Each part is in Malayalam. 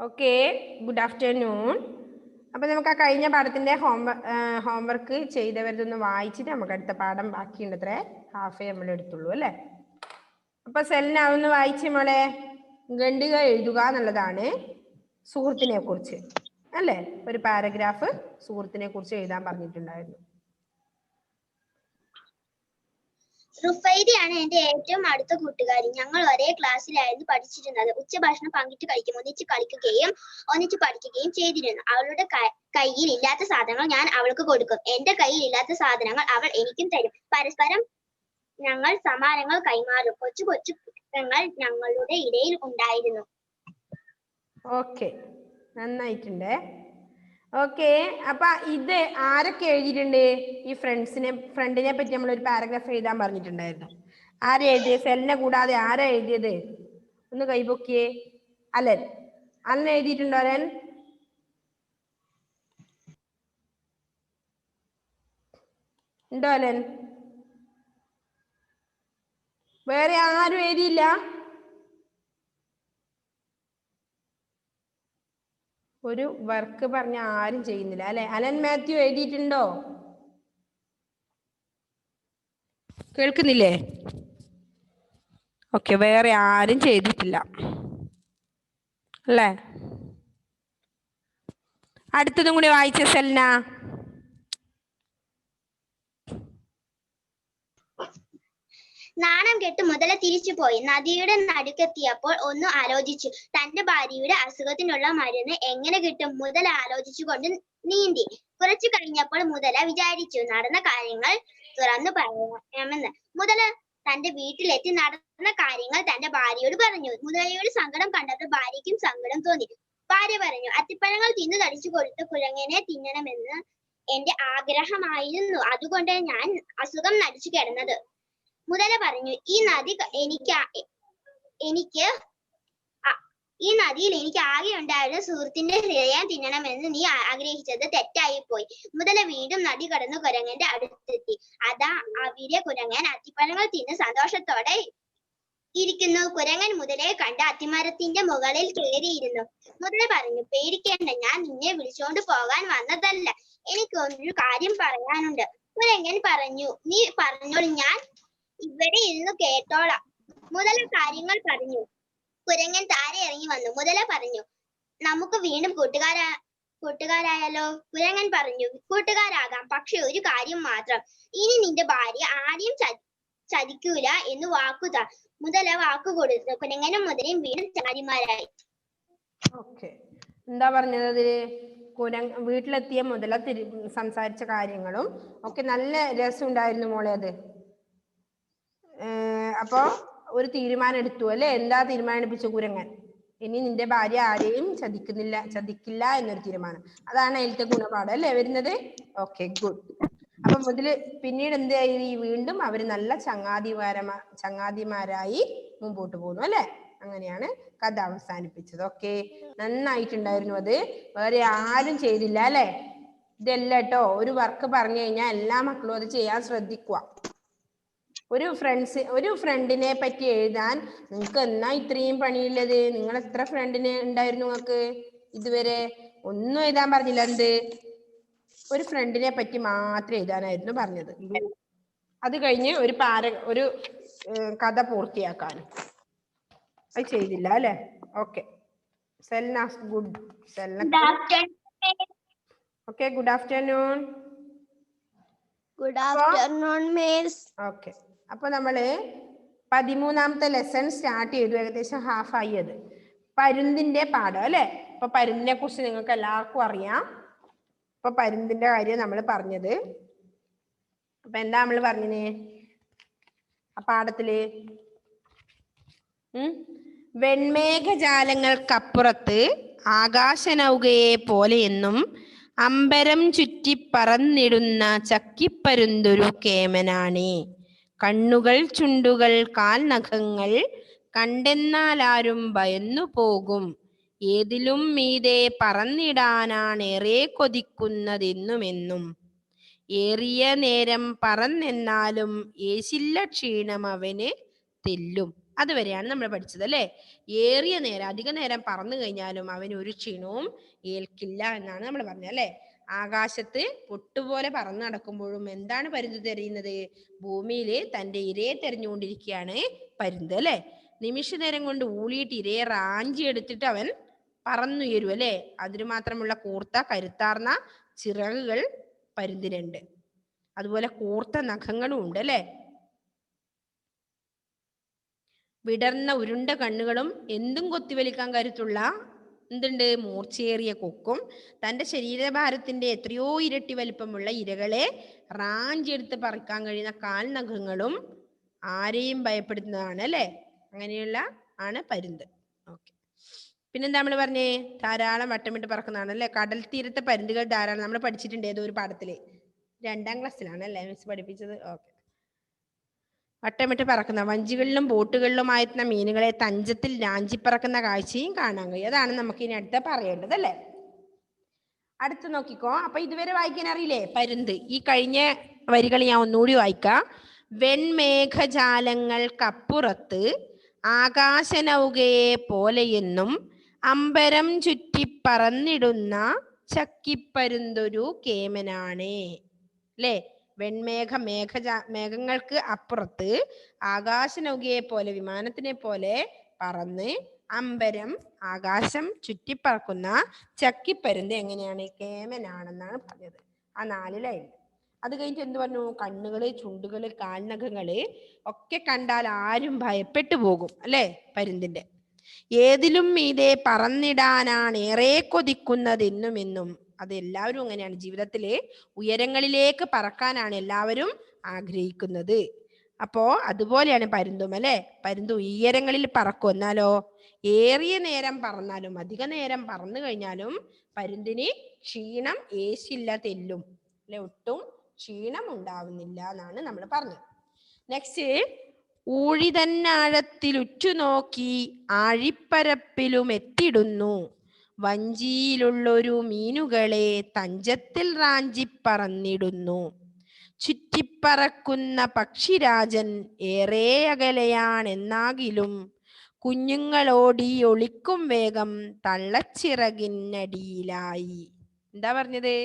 Okay, good afternoon. അപ്പോൾ നമുക്ക് ആ കഴിഞ്ഞ പാഠത്തിൻ്റെ ഹോംവർക്ക് ചെയ്തവരതൊന്ന് വായിച്ചിട്ട് നമുക്ക് അടുത്ത പാഠം ബാക്കിയുണ്ട്. അത്രേ ഹാഫേ നമ്മൾ എടുത്തുള്ളൂ അല്ലേ. അപ്പോൾ സെലിന ഒന്ന് വായിച്ച് മോളെ. ഖണ്ഡിക എഴുതുക എന്നുള്ളതാണ് സുഹൃത്തിനെ കുറിച്ച് അല്ലേ. ഒരു പാരഗ്രാഫ് സുഹൃത്തിനെ കുറിച്ച് എഴുതാൻ പറഞ്ഞിട്ടുണ്ടായിരുന്നു. റുഫൈദയാണ് എന്റെ ഏറ്റവും അടുത്ത കൂട്ടുകാരി. ഞങ്ങൾ ഒരേ ക്ലാസ്സിലായിരുന്നു പഠിച്ചിരുന്നത്. ഉച്ചഭക്ഷണം പങ്കിട്ട് കഴിക്കും, ഒന്നിച്ച് കളിക്കുകയും ഒന്നിച്ച് പഠിക്കുകയും ചെയ്തിരുന്നു. അവളുടെ കയ്യിൽ ഇല്ലാത്ത സാധനങ്ങൾ ഞാൻ അവൾക്ക് കൊടുക്കും, എന്റെ കയ്യിൽ ഇല്ലാത്ത സാധനങ്ങൾ അവൾ എനിക്കും തരും. പരസ്പരം ഞങ്ങൾ സമ്മാനങ്ങൾ കൈമാറും. കൊച്ചു കൊച്ചു കുറ്റങ്ങൾ ഞങ്ങളുടെ ഇടയിൽ ഉണ്ടായിരുന്നു. ഓക്കെ, നന്നായിട്ടുണ്ട്. ഓക്കെ, അപ്പൊ ഇത് ആരൊക്കെ എഴുതിയിട്ടുണ്ട്? ഈ ഫ്രണ്ടിനെ പറ്റി നമ്മൾ ഒരു പാരഗ്രാഫ് എഴുതാൻ പറഞ്ഞിട്ടുണ്ടായിരുന്നു. ആരാ എഴുതിയത്? സെലിനെ കൂടാതെ ആരാ എഴുതിയത്? ഒന്ന് കൈപൊക്കിയേ. അലൻ എഴുതിയിട്ടുണ്ടോ? അലൻ ഉണ്ടോ? അലൻ വേറെ ആരും എഴുതിയില്ല? ഒരു വർക്ക് പറഞ്ഞ ആരും ചെയ്യുന്നില്ല അല്ലെ. അലൻ മാത്യു എഴുതിയിട്ടുണ്ടോ? കേൾക്കുന്നില്ലേ? ഓക്കെ, വേറെ ആരും ചെയ്തിട്ടില്ല അല്ലേ. അടുത്തതും കൂടി വായിച്ച സെലിന. നാണം കെട്ട് മുതല തിരിച്ചുപോയി. നദിയുടെ നടുക്കെത്തിയപ്പോൾ ഒന്ന് ആലോചിച്ചു. തന്റെ ഭാര്യയുടെ അസുഖത്തിനുള്ള മരുന്ന് എങ്ങനെ കിട്ടും? മുതല ആലോചിച്ചുകൊണ്ട് നീന്തി. കുറച്ചു കഴിഞ്ഞപ്പോൾ മുതല വിചാരിച്ചു നടന്ന കാര്യങ്ങൾ തുറന്നു പറയാമെന്ന്. മുതല തന്റെ വീട്ടിലെത്തി നടന്ന കാര്യങ്ങൾ തന്റെ ഭാര്യയോട് പറഞ്ഞു. മുതലയുടെ സങ്കടം കണ്ടപ്പോൾ ഭാര്യയ്ക്കും സങ്കടം തോന്നി. ഭാര്യ പറഞ്ഞു, അത്തിപ്പഴങ്ങൾ തിന്നു തടിച്ചു കൊടുത്ത് കുരങ്ങനെ തിന്നണമെന്ന് എന്റെ ആഗ്രഹമായിരുന്നു, അതുകൊണ്ട് ഞാൻ അസുഖം നടിച്ചു കിടന്നത്. മുതല പറഞ്ഞു, ഈ നദിയിൽ എനിക്ക് ആകെ ഉണ്ടായിരുന്ന സുഹൃത്തിന്റെ ഹൃദയം തിന്നണമെന്ന് നീ ആഗ്രഹിച്ചത് തെറ്റായിപ്പോയി. മുതല വീണ്ടും നദി കടന്നു കുരങ്ങന്റെ അടുത്തെത്തി. അതാ അവിടെ കുരങ്ങൻ അത്തിപ്പഴങ്ങൾ തിന്ന് സന്തോഷത്തോടെ ഇരിക്കുന്നു. കുരങ്ങൻ മുതലയെ കണ്ട് അത്തിമരത്തിന്റെ മുകളിൽ കയറിയിരുന്നു. മുതല പറഞ്ഞു, പേടിക്കേണ്ട, ഞാൻ നിന്നെ വിളിച്ചോണ്ട് പോകാൻ വന്നതല്ല, എനിക്ക് ഒരു കാര്യം പറയാനുണ്ട്. കുരങ്ങൻ പറഞ്ഞു, നീ പറഞ്ഞോളൂ, ഞാൻ ഇവിടെ ഇരുന്ന് കേട്ടോളാം. മുതല കാര്യങ്ങൾ പറഞ്ഞു. കുരങ്ങൻ താഴെ ഇറങ്ങി വന്നു. മുതല പറഞ്ഞു, നമുക്ക് വീണ്ടും കൂട്ടുകാരായാലോ? കുരങ്ങൻ പറഞ്ഞു, കൂട്ടുകാരാകാം, പക്ഷെ ഒരു കാര്യം മാത്രം, ഇനി നിന്റെ ഭാര്യ ആരെയും ചതിക്കൂല എന്ന് വാക്കുതാ. മുതല വാക്കു കൊടുത്തു. കുരങ്ങനും മുതലയും വീണ്ടും ചങ്ങാതിമാരായി. ഓക്കെ, എന്താ പറഞ്ഞത് അതില്? വീട്ടിലെത്തിയ മുതല സംസാരിച്ച കാര്യങ്ങളും ഒക്കെ നല്ല രസമുണ്ടായിരുന്നു മോളെ. അത് അപ്പൊ ഒരു തീരുമാനം എടുത്തു അല്ലെ. എന്താ തീരുമാനം എടുപ്പിച്ചു കുരങ്ങൻ? ഇനി നിന്റെ ഭാര്യ ആരെയും ചതിക്കില്ല എന്നൊരു തീരുമാനം. അതാണ് അതിലത്തെ ഗുണപാഠം അല്ലേ വരുന്നത്. Okay, good. അപ്പൊ പിന്നീട് എന്തായി? വീണ്ടും അവര് നല്ല ചങ്ങാതിമാരായി മുമ്പോട്ട് പോകുന്നു അല്ലെ. അങ്ങനെയാണ് കഥ അവസാനിപ്പിച്ചത്. ഓക്കെ, നന്നായിട്ടുണ്ടായിരുന്നു. അത് വേറെ ആരും ചെയ്തില്ല അല്ലെ. ഇതല്ല കേട്ടോ, ഒരു വർക്ക് പറഞ്ഞു കഴിഞ്ഞാൽ എല്ലാ മക്കളും അത് ചെയ്യാൻ ശ്രദ്ധിക്കുക. ഒരു ഫ്രണ്ടിനെ പറ്റി എഴുതാൻ നിങ്ങൾക്ക് എന്നാ ഇത്രയും പണിയുള്ളത്? നിങ്ങൾ എത്ര ഫ്രണ്ടിനെ ഉണ്ടായിരുന്നു നിങ്ങൾക്ക് ഇതുവരെ? ഒന്നും എഴുതാൻ പറഞ്ഞില്ല. എന്ത്? ഒരു ഫ്രണ്ടിനെ പറ്റി മാത്രം എഴുതാനായിരുന്നു പറഞ്ഞത്. അത് കഴിഞ്ഞ് ഒരു കഥ പൂർത്തിയാക്കാനും അത് ചെയ്തില്ല അല്ലെ. Okay, Selna good. Okay, good afternoon. Good afternoon miss. Okay, അപ്പൊ നമ്മള് 13ാമത്തെ ലെസൺ സ്റ്റാർട്ട് ചെയ്തു. ഏകദേശം ഹാഫായി. അത് പരുന്തിന്റെ പാഠം അല്ലെ. അപ്പൊ പരുന്തിനെ കുറിച്ച് നിങ്ങൾക്ക് എല്ലാവർക്കും അറിയാം. അപ്പൊ പരുന്തിന്റെ കാര്യം നമ്മൾ പറഞ്ഞത്. അപ്പൊ എന്താ നമ്മൾ പറഞ്ഞത് ആ പാഠത്തില്? വെൺമേഘജാലങ്ങൾക്കപ്പുറത്ത് ആകാശനൗകയെ പോലെയെന്നും അമ്പരം ചുറ്റി പറന്നിടുന്ന ചക്കിപ്പരുന്തൊരു കേമനാണ്. കണ്ണുകൾ, ചുണ്ടുകൾ, കാൽനഖങ്ങൾ കണ്ടെന്നാലാരും ഭയന്നു പോകും. ഏതിലും മീതെ പറന്നിടാനാണേറെ കൊതിക്കുന്നതെന്നുമെന്നും. ഏറിയ നേരം പറന്നെന്നാലും ഏശില്ല ക്ഷീണം അവന് തെല്ലും. അതുവരെയാണ് നമ്മൾ പഠിച്ചത് അല്ലേ. ഏറിയ നേരം അധിക നേരം പറന്നു കഴിഞ്ഞാലും അവന് ഒരു ക്ഷീണവും ഏൽക്കില്ല എന്നാണ് നമ്മൾ പറഞ്ഞത് അല്ലേ. ആകാശത്ത് പൊട്ടുപോലെ പറന്നു നടക്കുമ്പോഴും എന്താണ് പരുന്ത് തെരയുന്നത്? ഭൂമിയിൽ തന്റെ ഇരയെ തെരഞ്ഞുകൊണ്ടിരിക്കുകയാണ് പരുന്ത് അല്ലേ. നിമിഷ നേരം കൊണ്ട് ഊളിയിട്ട് ഇരയെ റാഞ്ചി എടുത്തിട്ട് അവൻ പറന്നുയരും അല്ലേ. അതിന് മാത്രമുള്ള കൂർത്ത കരുത്താർന്ന ചിറകുകൾ പരുന്തിനുണ്ട്. അതുപോലെ കൂർത്ത നഖങ്ങളും ഉണ്ട് അല്ലേ. വിടർന്ന ഉരുണ്ട കണ്ണുകളും എന്തും കൊത്തിവലിക്കാൻ കരുത്തുള്ള എന്തുണ്ട്? മൂർച്ചയേറിയ കൊക്കും തന്റെ ശരീരഭാരത്തിന്റെ എത്രയോ ഇരട്ടി വലിപ്പമുള്ള ഇരകളെ റാഞ്ചിയെടുത്ത് പറിക്കാൻ കഴിയുന്ന കാൽനഖങ്ങളും ആരെയും ഭയപ്പെടുത്തുന്നതാണ് അല്ലേ. അങ്ങനെയുള്ള ആണ് പരുന്ത്. ഓക്കെ, പിന്നെന്താ നമ്മൾ പറഞ്ഞേ? ധാരാളം വട്ടമിട്ട് പറക്കുന്നതാണ് അല്ലെ. കടൽ തീരത്തെ പരുന്തുകൾ ധാരാളം നമ്മൾ പഠിച്ചിട്ടുണ്ട്. ഏതോ ഒരു പാഠത്തില് 2ാം ക്ലാസ്സിലാണ് അല്ലേ മിസ് പഠിപ്പിച്ചത്. ഓക്കെ, വട്ടമിട്ട് പറക്കുന്ന വഞ്ചികളിലും ബോട്ടുകളിലുമായിരുന്ന മീനുകളെ തഞ്ചത്തിൽ രാഞ്ചിപ്പറക്കുന്ന കാഴ്ചയും കാണാൻ കഴിയും. അതാണ് നമുക്ക് ഇനി അടുത്ത പറയേണ്ടത് അല്ലേ. അടുത്ത് നോക്കിക്കോ. അപ്പൊ ഇതുവരെ വായിക്കാൻ അറിയില്ലേ പരുന്ത്? ഈ കഴിഞ്ഞ വരികൾ ഞാൻ ഒന്നുകൂടി വായിക്കാം. വെൺമേഘജാലങ്ങൾക്കപ്പുറത്ത് ആകാശനൗകയെ പോലെയെന്നും അമ്പരം ചുറ്റി പറന്നിടുന്ന ചക്കിപ്പരുന്തൊരു കേമനാണ് അല്ലേ. മേഘങ്ങൾക്ക് അപ്പുറത്ത് ആകാശനൗകയെ പോലെ വിമാനത്തിനെ പോലെ പറന്ന് അമ്പരം ആകാശം ചുറ്റിപ്പറക്കുന്ന ചക്കിപ്പരുന്ത് എങ്ങനെയാണ്? കേമനാണെന്നാണ് പറഞ്ഞത് ആ 4 ലൈൻ. അത് കഴിഞ്ഞിട്ട് എന്ത് പറഞ്ഞു? കണ്ണുകള്, ചുണ്ടുകള്, കാൽനഖങ്ങള് ഒക്കെ കണ്ടാൽ ആരും ഭയപ്പെട്ടു പോകും അല്ലേ പരുന്തിന്റെ. ഏതിലും മീതെ പറന്നിടാനാണ് ഏറെ കൊതിക്കുന്നതെന്നും എന്നും. അത് എല്ലാവരും അങ്ങനെയാണ്. ജീവിതത്തില് ഉയരങ്ങളിലേക്ക് പറക്കാനാണ് എല്ലാവരും ആഗ്രഹിക്കുന്നത്. അപ്പോ അതുപോലെയാണ് പരുന്തും അല്ലെ. പരുന്ത് ഉയരങ്ങളിൽ പറക്കും. എന്നാലോ ഏറിയ നേരം പറന്നാലും അധിക നേരം പറന്നു കഴിഞ്ഞാലും പരുന്തിന് ക്ഷീണം ഏശില്ല, തെല്ലും അല്ലെ. ഒട്ടും ക്ഷീണം ഉണ്ടാവുന്നില്ല എന്നാണ് നമ്മൾ പറഞ്ഞത്. നെക്സ്റ്റ്, ഊഴിതന്നാഴത്തിലുറ്റുനോക്കി ആഴിപ്പരപ്പിലും എത്തിടുന്നു വഞ്ചിയിലുള്ളൊരു മീനുകളെ തഞ്ചത്തിൽ റാഞ്ചി പറന്നിടുന്നു. ചുറ്റിപ്പറക്കുന്ന പക്ഷിരാജൻ ഏറെ അകലെയാണെന്നാകിലും കുഞ്ഞുങ്ങളോടി ഒളിക്കും വേഗം തള്ളച്ചിറകിനടിയിലായി. എന്താ പറഞ്ഞത്?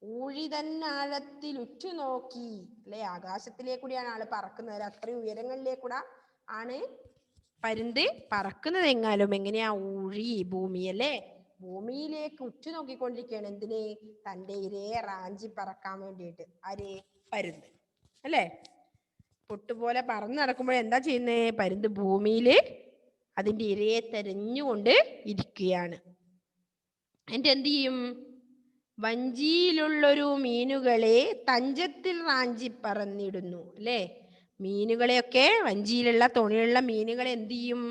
ഊഴിതന്നാഴത്തിൽ ഉറ്റുനോക്കി അല്ലെ. ആകാശത്തിലേക്കൂടിയാണ് ആള് പറക്കുന്നത്. അത്രയും ഉയരങ്ങളിലേക്കൂടെ ആണ് പരുന്ത് പറക്കുന്നത്. എങ്ങാലും എങ്ങനെയാ? ഊഴി, ഭൂമി അല്ലേ. ഭൂമിയിലേക്ക് ഉറ്റുനോക്കിക്കൊണ്ടിരിക്കുകയാണ്. എന്തിന്? തന്റെ ഇരയെ റാഞ്ചി പറക്കാൻ വേണ്ടിയിട്ട്. ആര്? പരുന്ത് അല്ലേ. പൊട്ടുപോലെ പറന്ന് നടക്കുമ്പോൾ എന്താ ചെയ്യുന്നേ? പരുന്ത് ഭൂമിയില് അതിന്റെ ഇരയെ തെരഞ്ഞുകൊണ്ട് ഇരിക്കുകയാണ്. എന്നിട്ട് എന്ത് ചെയ്യും? വഞ്ചിയിലുള്ളൊരു മീനുകളെ തഞ്ചത്തിൽ റാഞ്ചി പറന്നിടുന്നു അല്ലേ. മീനുകളെയൊക്കെ, വഞ്ചിയിലുള്ള തോണിയിലുള്ള മീനുകളെ എന്ത് ചെയ്യും?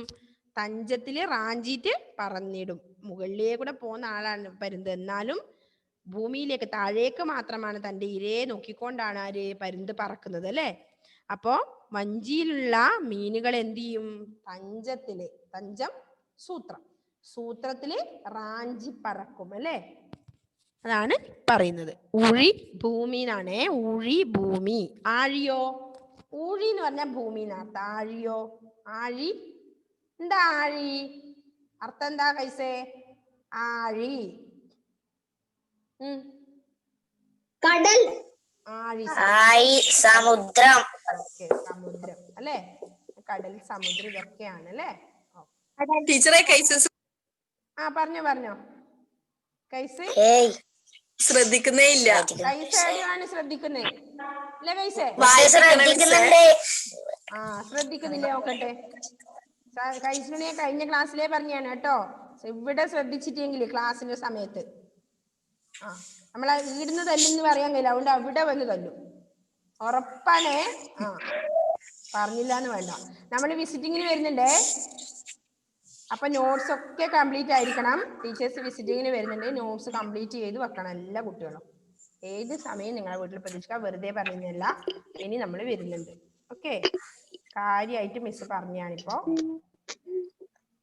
തഞ്ചത്തിൽ റാഞ്ചിയിട്ട് പറന്നിടും. മുകളിലേക്കൂടെ പോകുന്ന ആളാണ് പരുന്ത്. എന്നാലും ഭൂമിയിലേക്ക്, താഴേക്ക് മാത്രമാണ് തന്റെ ഇരയെ നോക്കിക്കൊണ്ടാണ് ആര്? പരുന്ത് പറക്കുന്നത് അല്ലേ. അപ്പോ വഞ്ചിയിലുള്ള മീനുകൾ എന്ത് ചെയ്യും? തഞ്ചത്തില്, തഞ്ചം സൂത്രം, സൂത്രത്തില് റാഞ്ചി പറക്കും അല്ലേ. അതാണ് പറയുന്നത്. ഊഴി ഭൂമി എന്നാണ്. ഊഴി ഭൂമി. ആഴിയോ? ഊഴി എന്ന് പറഞ്ഞാൽ ഭൂമി എന്നർത്ഥം. ആഴിയോ? ആഴി എന്താ? ആഴി അർത്ഥം എന്താ കൈസേ? ആഴി കടൽ, ആഴി സമുദ്രം. ഓക്കെ, സമുദ്രം അല്ലേ. കടൽ, സമുദ്രം ഇതൊക്കെയാണ് അല്ലേ. ടീച്ചറെ കൈസസ് പറഞ്ഞോ കൈസ്. ശ്രദ്ധിക്കുന്നേ ഇല്ല. കൈസ എവിടെയാണ് ശ്രദ്ധിക്കുന്നേ? അല്ലേ കൈസേ? ശ്രദ്ധിക്കുന്നില്ലേ? നോക്കട്ടെ. കൈസിനെ കഴിഞ്ഞ ക്ലാസ്സിലേ പറഞ്ഞാണ് കേട്ടോ. ഇവിടെ ശ്രദ്ധിച്ചിട്ടെങ്കിൽ ക്ലാസ്സിന്റെ സമയത്ത് നമ്മളെ ഇടുന്ന് തല്ലെന്ന് പറയാൻ കഴിയില്ല. അതുകൊണ്ട് അവിടെ വന്ന് തല്ലും. ഉറപ്പാണേ. പറഞ്ഞില്ല എന്ന് വേണ്ട. നമ്മൾ വിസിറ്റിങ്ങിന് വരുന്നുണ്ടേ. അപ്പൊ നോട്ട്സ് ഒക്കെ കംപ്ലീറ്റ് ആയിരിക്കണം. ടീച്ചേഴ്സ് വിസിറ്റിങ്ങിന് വരുന്നുണ്ട്. നോട്ട്സ് കംപ്ലീറ്റ് ചെയ്ത് വെക്കണം എല്ലാ കുട്ടികളും. ഏത് സമയം നിങ്ങളുടെ വീട്ടിൽ പ്രതീക്ഷിക്കാം. വെറുതെ പറയുന്നില്ല. ഇനി നമ്മൾ വരുന്നുണ്ട്. ഓക്കെ, കാര്യമായിട്ട് മിസ് പറഞ്ഞാണിപ്പോ.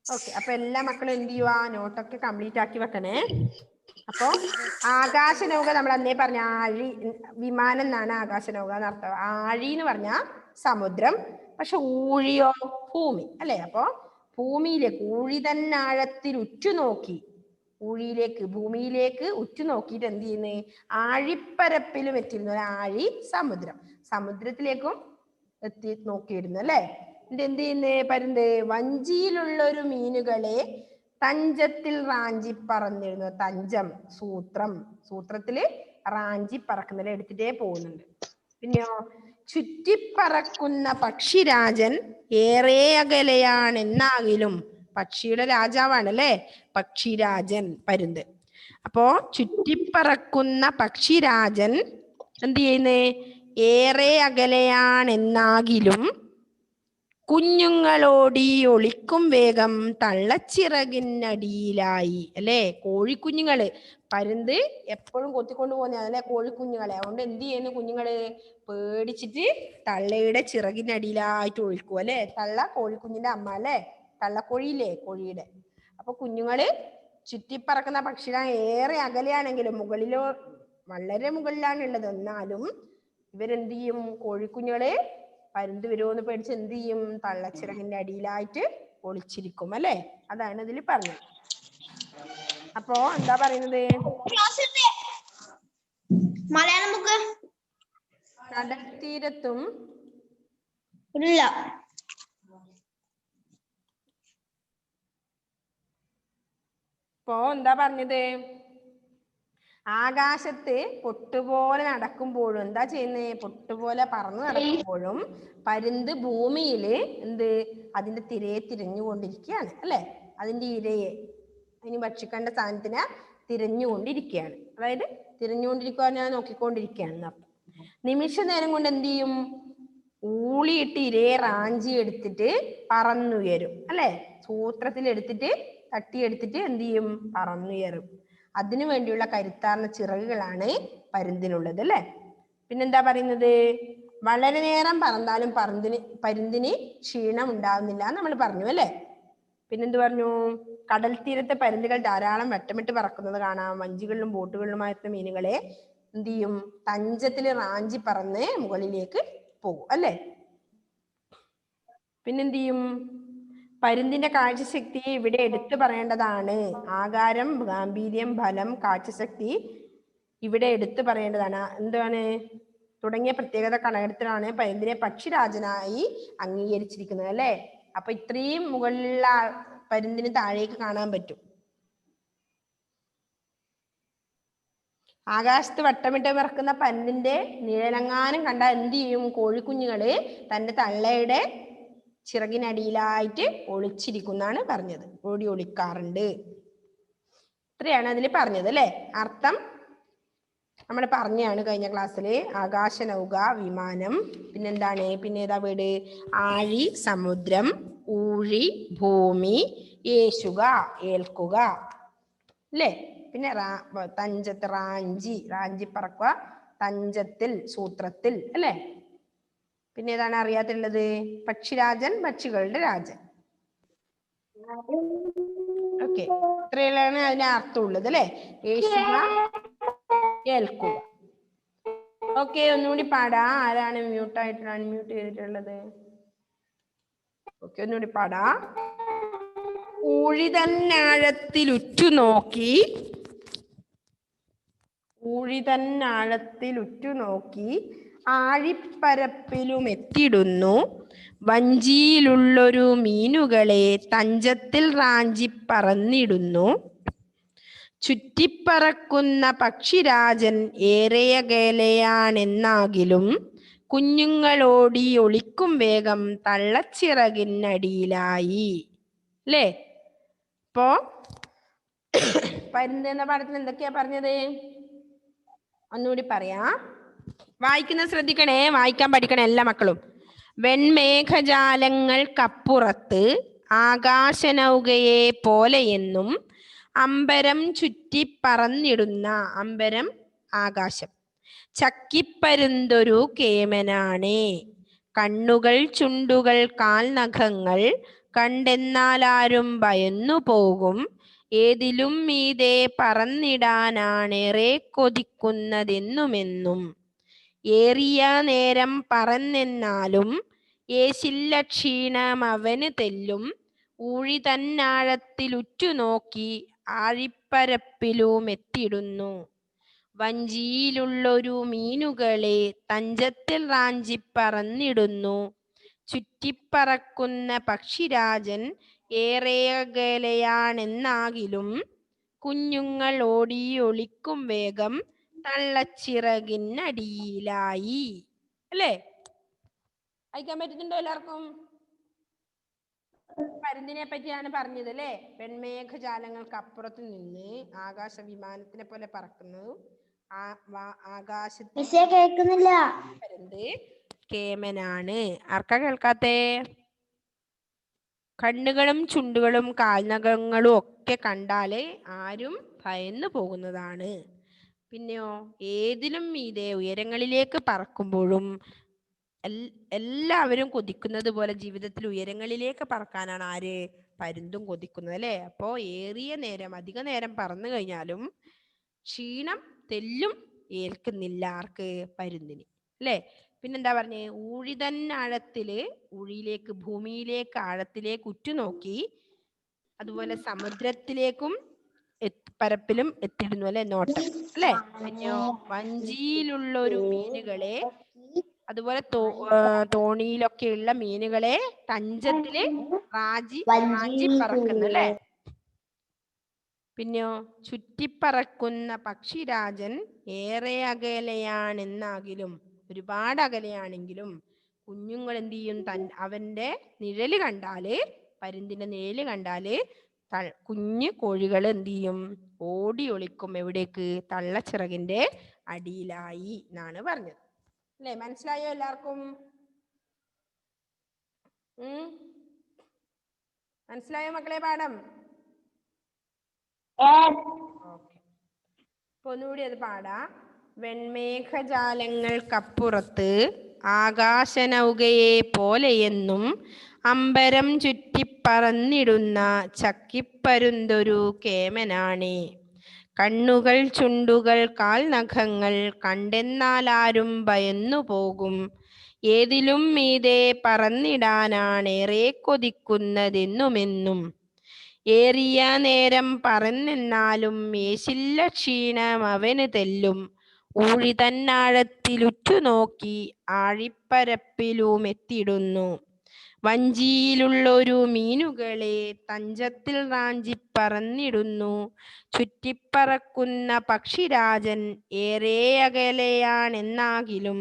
ഓക്കെ, അപ്പൊ എല്ലാ മക്കളും എന്ത് ചെയ്യുക? നോട്ടൊക്കെ കംപ്ലീറ്റ് ആക്കി വെക്കണേ. അപ്പൊ ആകാശനൗക നമ്മൾ അന്നേ പറഞ്ഞ ആഴി, വിമാനം എന്നാണ് ആകാശനൗക എന്നർത്ഥം. ആഴി എന്ന് പറഞ്ഞാൽ സമുദ്രം, പക്ഷെ ഊഴിയോ ഭൂമി അല്ലെ. അപ്പൊ ഭൂമിയിലേക്ക് ഊഴി തന്നെ ആഴത്തിൽ ഉറ്റുനോക്കി, ഊഴിയിലേക്ക് ഭൂമിയിലേക്ക് ഉറ്റുനോക്കിയിട്ട് എന്ത് ചെയ്യുന്നേ, ആഴിപ്പരപ്പിലും എത്തിയിരുന്നു. ഒരു ആഴി സമുദ്രം, സമുദ്രത്തിലേക്കും എത്തി നോക്കിയിരുന്നു അല്ലെ. എന്നിട്ട് എന്ത് ചെയ്യുന്നേ പരുന്ത്, വഞ്ചിയിലുള്ള ഒരു മീനുകളെ തഞ്ചത്തിൽ റാഞ്ചി പറന്നിരുന്നു. തഞ്ചം സൂത്രം, സൂത്രത്തില് റാഞ്ചി പറക്കുന്നതിൽ എടുത്തിട്ടേ പോകുന്നുണ്ട്. പിന്നെയോ ചുറ്റിപ്പറക്കുന്ന പക്ഷിരാജൻ ഏറെ അകലെയാണെന്നാകിലും, പക്ഷിയുടെ രാജാവാണല്ലേ പക്ഷിരാജൻ പരുന്ത്. അപ്പോ ചുറ്റിപ്പറക്കുന്ന പക്ഷിരാജൻ എന്ത് ചെയ്യുന്നേ, ഏറെ അകലെയാണെന്നാകിലും കുഞ്ഞുങ്ങളോടി ഒളിക്കും വേഗം തള്ളച്ചിറകിനടിയിലായി അല്ലെ. കോഴിക്കുഞ്ഞുങ്ങള്, പരുന്ത് എപ്പോഴും കൊത്തിക്കൊണ്ട് പോകുന്ന അല്ലെ കോഴിക്കുഞ്ഞുങ്ങളെ. അതുകൊണ്ട് എന്ത് ചെയ്യുന്നു കുഞ്ഞുങ്ങള്, പേടിച്ചിട്ട് തള്ളയുടെ ചിറകിനടിയിലായിട്ട് ഒളിക്കും അല്ലെ. തള്ള കോഴിക്കുഞ്ഞിന്റെ അമ്മ അല്ലെ, തള്ളക്കോഴിയില്ലേ കോഴിയുടെ. അപ്പൊ കുഞ്ഞുങ്ങള് ചുറ്റിപ്പറക്കുന്ന പക്ഷികൾ ഏറെ അകലെയാണെങ്കിലും, മുകളിലോ വളരെ മുകളിലാണ് ഉള്ളത്, എന്നാലും ഇവരെന്ത് ചെയ്യും, കോഴിക്കുഞ്ഞുങ്ങള് പരുന്ത് വരുമോന്ന് പേടിച്ച് എന്ത് ചെയ്യും, തള്ളച്ചിറകിന്റെ അടിയിലായിട്ട് ഒളിച്ചിരിക്കും അല്ലെ. അതാണ് ഇതിൽ പറഞ്ഞത്. അപ്പോ എന്താ പറയുന്നത്, മലയാളം ബുക്ക് കടൽ തീരത്തും ഇല്ല. ഇപ്പോ എന്താ പറഞ്ഞത്, ആകാശത്ത് പൊട്ടുപോലെ നടക്കുമ്പോഴും എന്താ ചെയ്യുന്നേ, പൊട്ടുപോലെ പറന്നു നടക്കുമ്പോഴും പരുന്ത് ഭൂമിയില് എന്ത്, അതിന്റെ തിരയെ തിരഞ്ഞുകൊണ്ടിരിക്കുകയാണ് അല്ലെ. അതിന്റെ ഇരയെ, അതിന് ഭക്ഷിക്കേണ്ട സാധനത്തിനെ തിരഞ്ഞുകൊണ്ടിരിക്കുകയാണ്. അതായത് തിരഞ്ഞുകൊണ്ടിരിക്കുക, ഞാൻ നോക്കിക്കൊണ്ടിരിക്കുകയാണ്. അർത്ഥം. നിമിഷ നേരം കൊണ്ട് എന്ത് ചെയ്യും, ഊളിയിട്ട് ഇരയെ റാഞ്ചി എടുത്തിട്ട് പറന്നുയരും അല്ലെ. സൂത്രത്തിൽ എടുത്തിട്ട് തട്ടിയെടുത്തിട്ട് എന്ത് ചെയ്യും, പറന്നുയരും. അതിനു വേണ്ടിയുള്ള കരുത്താർന്ന ചിറകുകളാണ് പരുന്തിനുള്ളത് അല്ലെ. പിന്നെന്താ പറയുന്നത്, വളരെ നേരം പറന്നാലും പരുന്തിന് ക്ഷീണം ഉണ്ടാവുന്നില്ല നമ്മൾ പറഞ്ഞു അല്ലെ. പിന്നെന്ത് പറഞ്ഞു, കടൽ തീരത്തെ പരുന്തുകൾ ധാരാളം വട്ടമിട്ട് പറക്കുന്നത് കാണാം. വഞ്ചികളിലും ബോട്ടുകളിലുമായിരുന്ന മീനുകളെ എന്ത് ചെയ്യും, തഞ്ചത്തിൽ റാഞ്ചി പറന്ന് മുകളിലേക്ക് പോകും അല്ലെ. പിന്നെന്ത് ചെയ്യും, പരുന്തിന്റെ കാഴ്ചശക്തി ഇവിടെ എടുത്തു പറയേണ്ടതാണ്. ആകാരം, ഗാംഭീര്യം, ഫലം, കാഴ്ചശക്തി ഇവിടെ എടുത്തു പറയേണ്ടതാണ്. എന്താണ് തുടങ്ങിയ പ്രത്യേകത കണക്കിലാണ് പരുന്തിനെ പക്ഷിരാജനായി അംഗീകരിച്ചിരിക്കുന്നത് അല്ലെ. അപ്പൊ ഇത്രയും മുകളിലുള്ള പരുന്തിന് താഴേക്ക് കാണാൻ പറ്റും. ആകാശത്ത് വട്ടമിട്ട് പറക്കുന്ന പരുന്തിന്റെ നിഴലങ്ങാനും കണ്ട എന്ത് ചെയ്യും, കോഴിക്കുഞ്ഞുങ്ങള് തന്റെ തള്ളയുടെ ചിറകിനടിയിലായിട്ട് ഒളിച്ചിരിക്കുന്നാണ് പറഞ്ഞത്. ഓടി ഒളിക്കാറുണ്ട്. ഇത്രയാണ് അതിൽ പറഞ്ഞത് അല്ലെ. അർത്ഥം നമ്മൾ പറഞ്ഞാണ് കഴിഞ്ഞ ക്ലാസ്സില്. ആകാശനൗക വിമാനം, പിന്നെന്താണ്, പിന്നെ ഏതാ വീട്, ആഴി സമുദ്രം, ഊഴി ഭൂമി, യേശുക ഏൽക്കുക അല്ലേ. പിന്നെ തഞ്ചത്ത് റാഞ്ചി, റാഞ്ചി പറക്കുക, തഞ്ചത്തിൽ സൂത്രത്തിൽ അല്ലേ. പിന്നെ ഏതാണ് അറിയാത്തുള്ളത്, പക്ഷിരാജൻ പക്ഷികളുടെ രാജൻ. ഓക്കെ, ഇത്രയാണ് അതിന് അർത്ഥം ഉള്ളത് അല്ലെ. യേശുക ഏൽക്കുക. ഓക്കെ, ഒന്നുകൂടി പാടാ. ആരാണ് മ്യൂട്ടായിട്ട് അൺമ്യൂട്ട് ചെയ്തിട്ടുള്ളത്? ഓക്കെ, ഒന്നുകൂടി പാടാ. ഊഴിതന്നാഴത്തിലുറ്റുനോക്കി, ഊഴിതന്നാഴത്തിലുറ്റുനോക്കി ആഴിപ്പരപ്പിലും എത്തിടുന്നു. വഞ്ചിയിലുള്ളൊരു മീനുകളെ തഞ്ചത്തിൽ റാഞ്ചി പറന്നിടുന്നു. ചുറ്റിപ്പറക്കുന്ന പക്ഷിരാജൻ ഏറെയകലെയാണെന്നാകിലും കുഞ്ഞുങ്ങളോടി ഒളിക്കും വേഗം തള്ളച്ചിറകിനടിയിലായി അല്ലേ. ഇപ്പോ പരുന്ത് എന്ന പാഠത്തിൽ എന്തൊക്കെയാ പറഞ്ഞത് ഒന്നുകൂടി പറയാ. വായിക്കുന്ന ശ്രദ്ധിക്കണേ, വായിക്കാൻ പഠിക്കണേ എല്ലാ മക്കളും. വെൺമേഘജാലങ്ങൾക്കപ്പുറത്ത് ആകാശനൗകയെ പോലെയെന്നും അമ്പരം ചുറ്റി പറന്നിടുന്ന, അമ്പരം ആകാശം, ചക്കിപ്പരുന്തൊരു കേമനാണേ. കണ്ണുകൾ, ചുണ്ടുകൾ, കാൽനഖങ്ങൾ കണ്ടെന്നാലാരും ഭയന്നു പോകും. ഏതിലും മീതെ പറന്നിടാനാണേറെ കൊതിക്കുന്നതെന്നുമെന്നും. ഏറിയ നേരം പറന്നെന്നാലും ഏശില്ല ക്ഷീണം അവന് തെല്ലും ഊഴി തന്നാഴത്തിലുറ്റുനോക്കി ആഴിപ്പരപ്പിലും എത്തിയിടുന്നു. വഞ്ചിയിലുള്ളൊരു മീനുകളെ തഞ്ചത്തിൽ റാഞ്ചി പറന്നിടുന്നു. ചുറ്റിപ്പറക്കുന്ന പക്ഷിരാജൻ ഏറെ അകലെയാണെന്നാകിലും കുഞ്ഞുങ്ങൾ ഓടി ഒളിക്കും വേഗം തള്ളച്ചിറകിനടിയിലായി. അല്ലേ? വായിക്കാൻ പറ്റുന്നുണ്ടോ എല്ലാവർക്കും? പരുന്തിനെ പറ്റിയാണ് പറഞ്ഞത് അല്ലേ? വെൺമേഘജാലങ്ങൾക്ക് അപ്പുറത്ത് നിന്ന് ആകാശ വിമാനത്തിനെ പോലെ പറക്കുന്നു. ആകാശത്തെ കേൾക്കുന്നില്ല. പരുന്ത് കേമനാണ്. ആർക്കാ കേൾക്കാത്തേ? കണ്ണുകളും ചുണ്ടുകളും കാൽനഖങ്ങളും ഒക്കെ കണ്ടാല് ആരും ഭയന്നു പോകുന്നതാണ്. പിന്നെയോ ഏതിലും മീതെ ഉയരങ്ങളിലേക്ക് പറക്കുമ്പോഴും എല്ലാവരും കൊതിക്കുന്നത് പോലെ ജീവിതത്തിൽ ഉയരങ്ങളിലേക്ക് പറക്കാനാണ് ആര്? പരുന്തും കൊതിക്കുന്നത് അല്ലേ? അപ്പോ ഏറിയ നേരം അധിക നേരം പറന്നു കഴിഞ്ഞാലും ക്ഷീണം തെല്ലും ഏൽക്കുന്നില്ല. ആർക്ക്? പരുന്തിന് അല്ലേ? പിന്നെന്താ പറഞ്ഞേ? ഊഴിതന്നാഴത്തില് ഊഴിയിലേക്ക് ഭൂമിയിലേക്ക് ആഴത്തിലേക്ക് ഉറ്റുനോക്കി അതുപോലെ സമുദ്രത്തിലേക്കും പരപ്പിലും എത്തിയിടുന്നു അല്ലെ? നോട്ടം അല്ലേ? പിന്നെയോ വഞ്ചിയിലുള്ളൊരു മീനുകളെ അതുപോലെ തോണിയിലൊക്കെയുള്ള മീനുകളെ തഞ്ചത്തില് റാഞ്ചി പറക്കുന്നു അല്ലേ? പിന്നെയോ ചുറ്റിപ്പറക്കുന്ന പക്ഷിരാജൻ ഏറെ അകലെയാണെന്നാകിലും ഒരുപാട് അകലെയാണെങ്കിലും കുഞ്ഞുങ്ങൾ എന്ത് ചെയ്യും? അവന്റെ നിഴല് കണ്ടാല് പരുന്തിന്റെ നിഴല് കണ്ടാല് കുഞ്ഞു കോഴികൾ എന്ത് ചെയ്യും? ഓടി ഒളിക്കും. എവിടേക്ക്? തള്ളച്ചിറകിന്റെ അടിയിലായി എന്നാണ് പറഞ്ഞത് അല്ലേ? മനസ്സിലായോ എല്ലാവർക്കും? മനസ്സിലായോ മക്കളെ പാഠം? ഓക്കെ, ഒന്നുകൂടി അത് പാടാം. വെൺമേഘജാലങ്ങൾക്കപ്പുറത്ത് ആകാശനൗകയെ പോലെയെന്നും അമ്പരം ചുറ്റിപ്പറന്നിടുന്ന ചക്കിപ്പരുന്തൊരു കേമനാണ്. കണ്ണുകൾ ചുണ്ടുകൾ കാൽനഖങ്ങൾ കണ്ടെന്നാലാരും ഭയന്നു പോകും. ഏതിലും മീതെ പറന്നിടാനാണേറെ കൊതിക്കുന്നതെന്നുമെന്നും. ഏറിയ നേരം പറന്നെന്നാലും ഏശില്ല ക്ഷീണം അവന് തെല്ലും ഊഴി തന്നാഴത്തിലുറ്റുനോക്കി ആഴിപ്പരപ്പിലും എത്തിയിടുന്നു. വഞ്ചിയിലുള്ളൊരു മീനുകളെ തഞ്ചത്തിൽ റാഞ്ചി പറന്നിടുന്നു. ചുറ്റിപ്പറക്കുന്ന പക്ഷിരാജൻ ഏറെ അകലെയാണെന്നാകിലും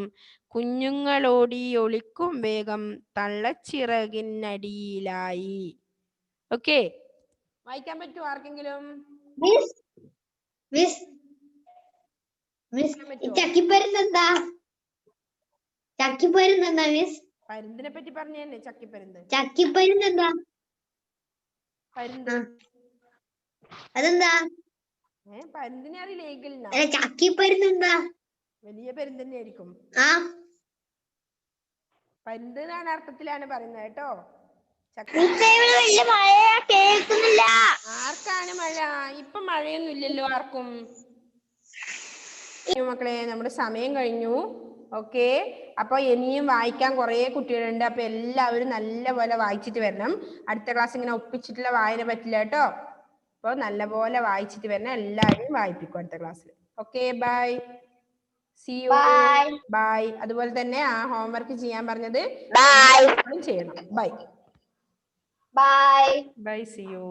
കുഞ്ഞുങ്ങളോടി ഒളിക്കും വേഗം തള്ളച്ചിറകിനടിയിലായി. ഓക്കെ, വായിക്കാൻ പറ്റുമോ ആർക്കെങ്കിലും? ചക്കിപ്പരുന്തെന്താ? ചക്കിപ്പരുന്തെന്താ മിസ്? പരുന്തിനെ പറ്റി പറഞ്ഞു തന്നെ. ചക്കിപ്പരുന്ത്. ചക്കിപ്പരുന്തെന്താ? പരുന്ത് അതെന്താ? പരുന്തിനെ അറിയില്ല. ചക്കിപ്പരുന്തെന്താ? വലിയ പരുന്ത് തന്നെ ആയിരിക്കും. പരുന്ത് എന്നാണ് അർത്ഥത്തിലാണ് പറയുന്നത് കേട്ടോ. ആർക്കാണ് മഴ? ഇപ്പൊ മഴയൊന്നും ഇല്ലല്ലോ ആർക്കും. മക്കളെ, നമ്മുടെ സമയം കഴിഞ്ഞു. ഓക്കെ, അപ്പൊ ഇനിയും വായിക്കാൻ കുറെ കുട്ടികളുണ്ട്. അപ്പൊ എല്ലാവരും നല്ലപോലെ വായിച്ചിട്ട് വരണം. അടുത്ത ക്ലാസ് ഇങ്ങനെ ഒപ്പിച്ചിട്ടുള്ള വായന പറ്റില്ല കേട്ടോ. അപ്പൊ നല്ലപോലെ വായിച്ചിട്ട് വരണം. എല്ലാവരും വായിപ്പിക്കും അടുത്ത ക്ലാസ്സിൽ. Okay, bye, see you, bye. അതുപോലെ തന്നെ ആ ഹോംവർക്ക് ചെയ്യാൻ പറഞ്ഞത് ചെയ്യണം. Bye, bye, bye, see U.